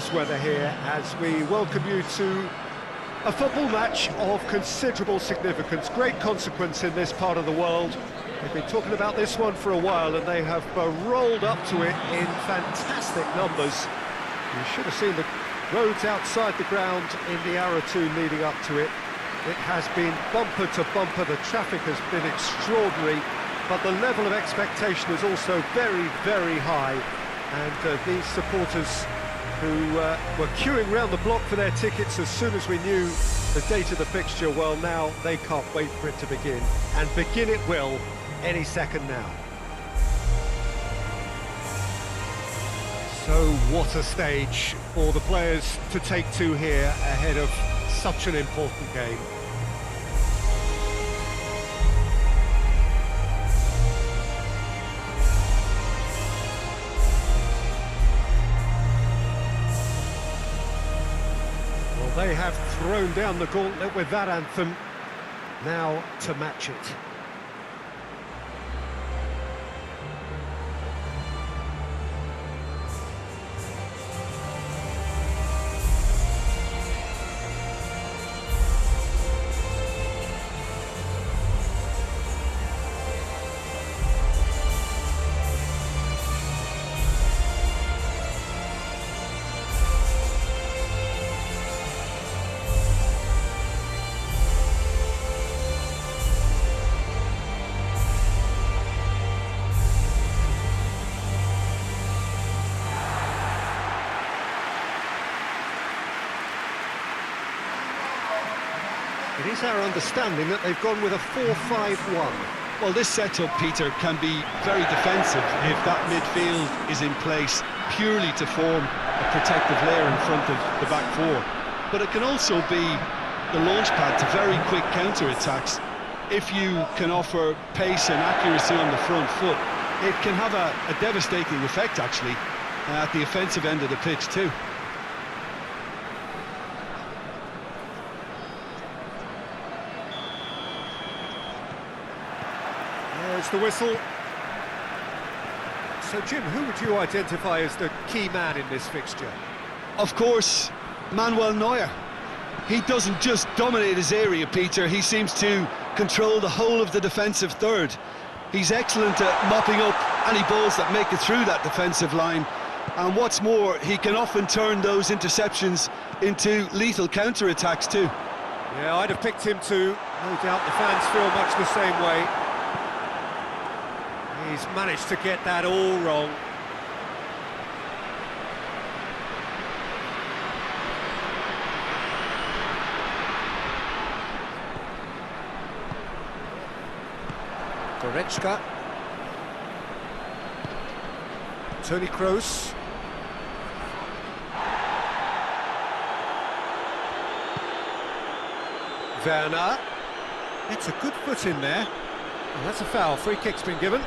glorious weather here as we welcome you to a football match of considerable significance, great consequence in this part of the world. They've been talking about this one for a while and they have rolled up to it in fantastic numbers. You should have seen the roads outside the ground in the hour or two leading up to it. It has been bumper to bumper, the traffic has been extraordinary, but the level of expectation is also very, very high. And these supporters who were queuing round the block for their tickets as soon as we knew the date of the fixture, well, now they can't wait for it to begin. And begin it will any second now. So what a stage for the players to take to here ahead of such an important game. Well, they have thrown down the gauntlet with that anthem. Now to match it. It is our understanding that they've gone with a 4-5-1. Well, this setup, Peter, can be very defensive if that midfield is in place purely to form a protective layer in front of the back four. But it can also be the launch pad to very quick counter-attacks. If you can offer pace and accuracy on the front foot, it can have a devastating effect, actually, at the offensive end of the pitch too. There's the whistle. So, Jim, who would you identify as the key man in this fixture? Of course, Manuel Neuer. He doesn't just dominate his area, Peter. He seems to control the whole of the defensive third. He's excellent at mopping up any balls that make it through that defensive line. And what's more, he can often turn those interceptions into lethal counter-attacks too. Yeah, I'd have picked him too. No doubt the fans feel much the same way. He's managed to get that all wrong. Goretzka. Toni Kroos. Werner. It's a good foot in there. Oh, that's a foul. Free kick's been given.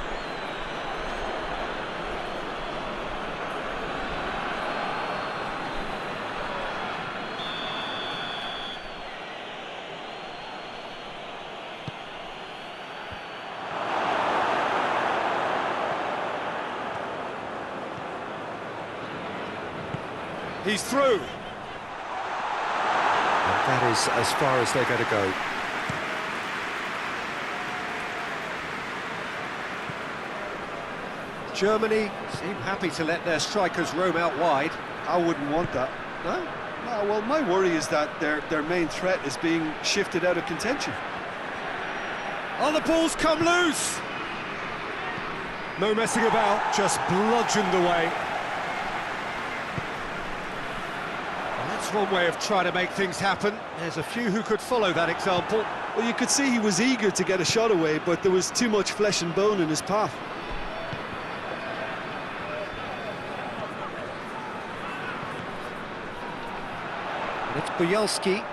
He's through. And that is as far as they're going to go. Germany seem happy to let their strikers roam out wide. I wouldn't want that. No? No, well, my worry is that their main threat is being shifted out of contention. Oh, the ball's come loose! No messing about, just bludgeoned away. That's one way of trying to make things happen. There's a few who could follow that example. Well, you could see he was eager to get a shot away, but there was too much flesh and bone in his path. And it's Bojalski.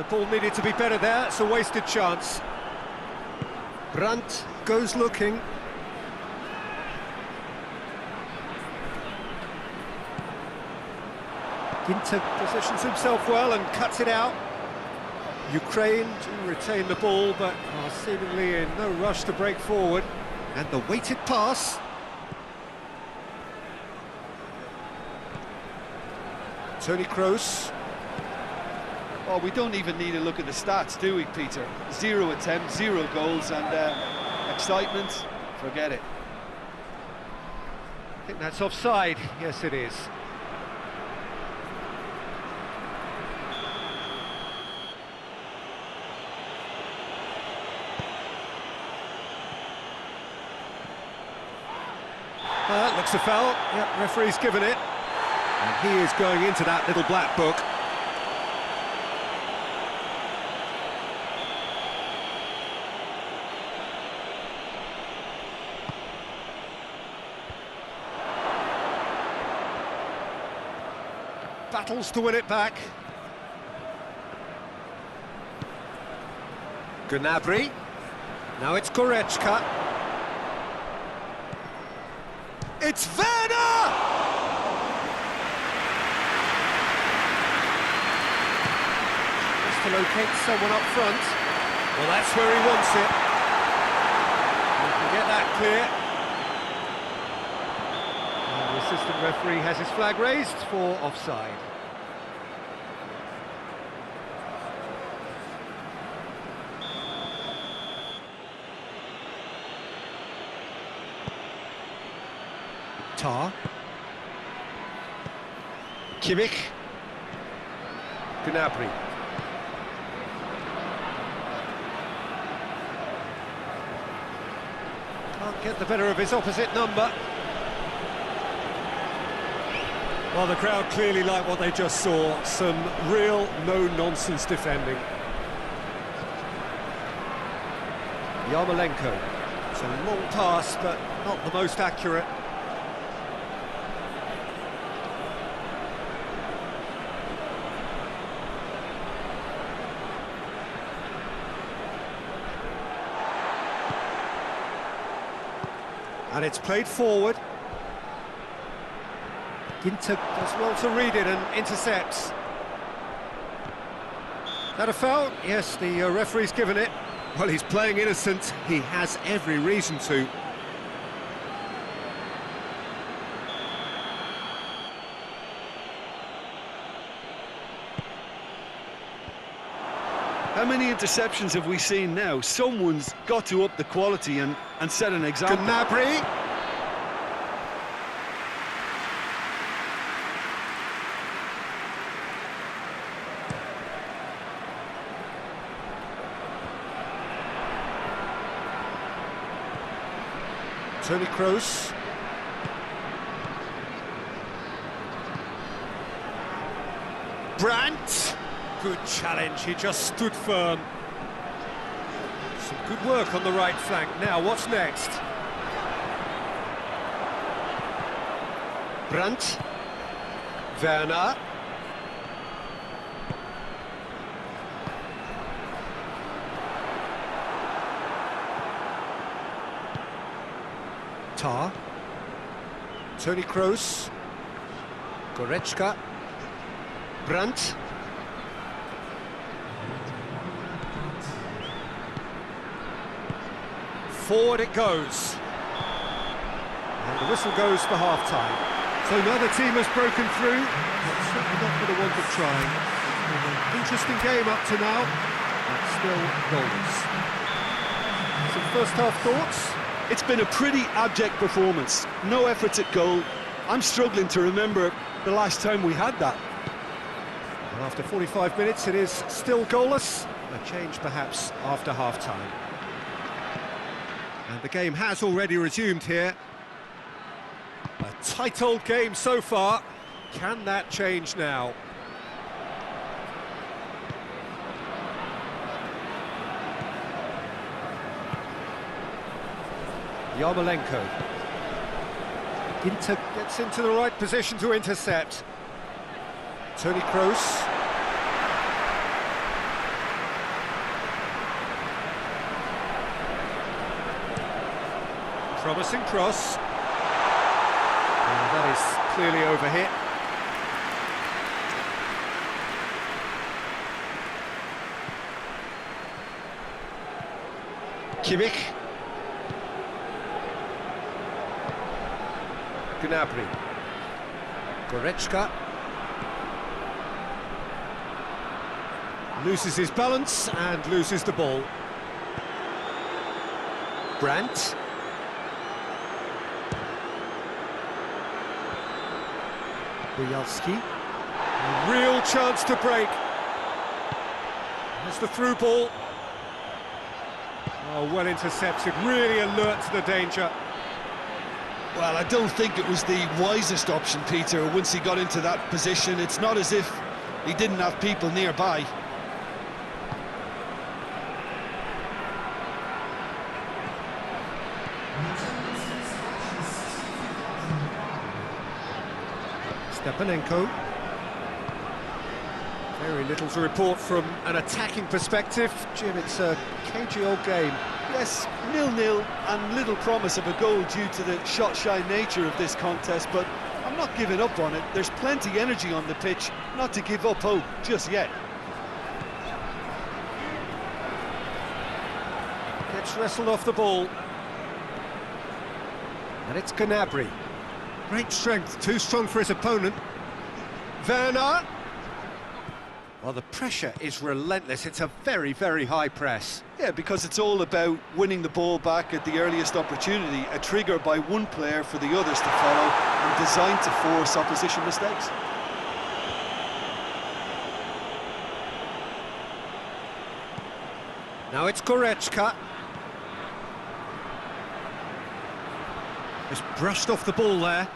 Ball needed to be better there, it's a wasted chance. Brandt goes looking. Ginter positions himself well and cuts it out. Ukraine do retain the ball, but are seemingly in no rush to break forward. And the weighted pass. Tony Kroos. Oh, we don't even need to look at the stats, do we, Peter? 0 attempts, 0 goals, and excitement, forget it. I think that's offside. Yes, it is. Looks a foul. Yep, referee's given it. And he is going into that little black book. Battles to win it back. Gnabry. Now it's Goretzka. It's Werner! Just to locate someone up front. Well, that's where he wants it. He can get that clear. And the assistant referee has his flag raised for offside. Tar. Kimmich. Gnabry. Can't get the better of his opposite number. Well, the crowd clearly like what they just saw. Some real no-nonsense defending. Yarmolenko. It's a long pass, but not the most accurate. And it's played forward. Ginter does well to read it and intercepts. That a foul? Yes, the referee's given it. Well, he's playing innocent. He has every reason to. How many interceptions have we seen now? Someone's got to up the quality and set an example. Gnabry. Tony Kroos. Brandt. Good challenge, he just stood firm. Some good work on the right flank. Now, what's next? Brandt. Werner. Tar. Tony Kroos. Goretzka. Brandt. Forward it goes. And the whistle goes for half-time. So neither team has broken through, but certainly not for the want of trying. An interesting game up to now, but still goalless. Some first-half thoughts? It's been a pretty abject performance. No efforts at goal. I'm struggling to remember the last time we had that. And after 45 minutes, it is still goalless. A change perhaps after half-time. And the game has already resumed here. A tight old game so far. Can that change now? Yarmolenko. Ginter gets into the right position to intercept. Tony Kroos. Promising cross. And that is clearly overhit. Kimmich. Gnabry. Goretzka. Loses his balance and loses the ball. Brandt. Bielski. Real chance to break. There's the through ball. Oh, well intercepted, really alert to the danger. Well, I don't think it was the wisest option, Peter, once he got into that position. It's not as if he didn't have people nearby. Stepanenko. Very little to report from an attacking perspective. Jim, it's a cagey old game. Yes, 0-0 and little promise of a goal due to the shot-shy nature of this contest, but I'm not giving up on it. There's plenty energy on the pitch, not to give up hope just yet. Gets wrestled off the ball. And it's Gnabry. Great strength, too strong for his opponent. Werner. Well, the pressure is relentless. It's a very, very high press. Yeah, because it's all about winning the ball back at the earliest opportunity, a trigger by one player for the others to follow, and designed to force opposition mistakes. Now it's Goretzka. Just brushed off the ball there.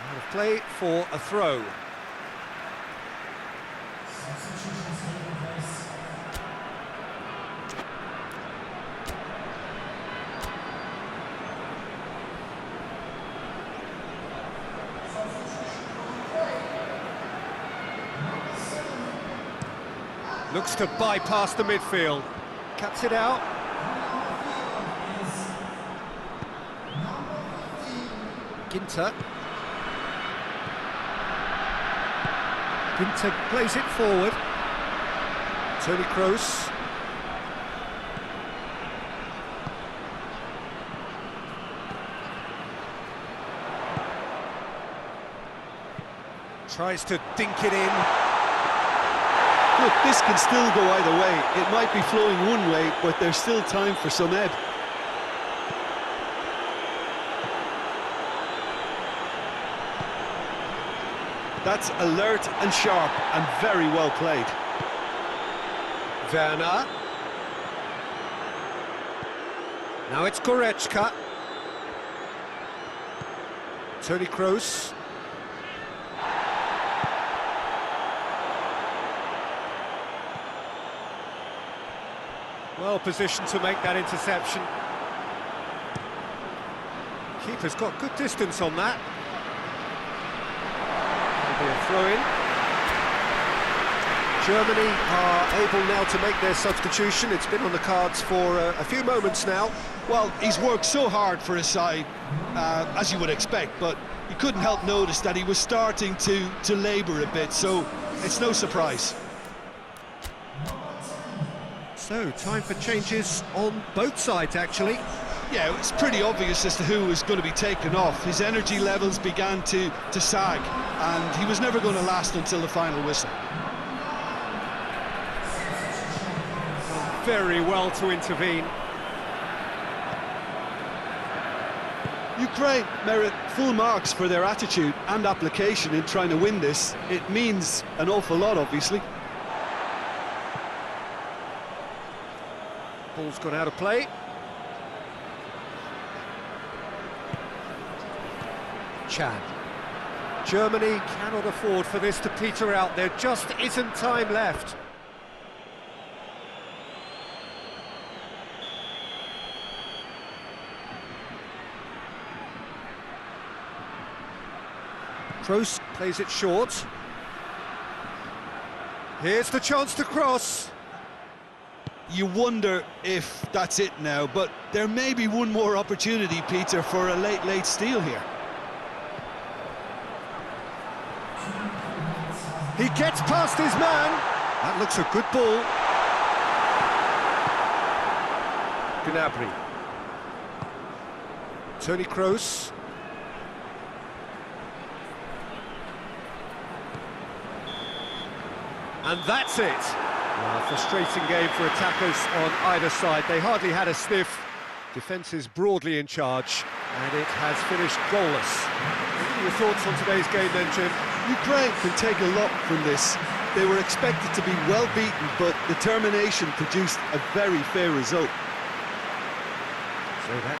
Out of play for a throw. Looks to bypass the midfield. Cuts it out. Ginter. Ginter plays it forward. Toni Kroos. Tries to dink it in. Look, this can still go either way. It might be flowing one way, but there's still time for some ebb. That's alert and sharp and very well played. Werner. Now it's Goretzka. Toni Kroos. Well positioned to make that interception. Keeper's got good distance on that. Be a throw-in. Germany are able now to make their substitution. It's been on the cards for a few moments now. Well, he's worked so hard for his side, as you would expect, but you couldn't help notice that he was starting to labour a bit, so it's no surprise. So, time for changes on both sides, actually. Yeah, it was pretty obvious as to who was going to be taken off. His energy levels began to sag, and he was never going to last until the final whistle. Very well to intervene. Ukraine merit full marks for their attitude and application in trying to win this. It means an awful lot, obviously. Ball's gone out of play. Chan. Germany cannot afford for this to peter out. There just isn't time left. Kroos plays it short. Here's the chance to cross. You wonder if that's it now, but there may be one more opportunity, Peter, for a late steal here. He gets past his man. That looks a good ball. Gnabry. Toni Kroos. And that's it. A frustrating game for attackers on either side. They hardly had a sniff. Defence is broadly in charge, and it has finished goalless. Your thoughts on today's game then, Jim? Ukraine can take a lot from this. They were expected to be well beaten, but determination produced a very fair result. So that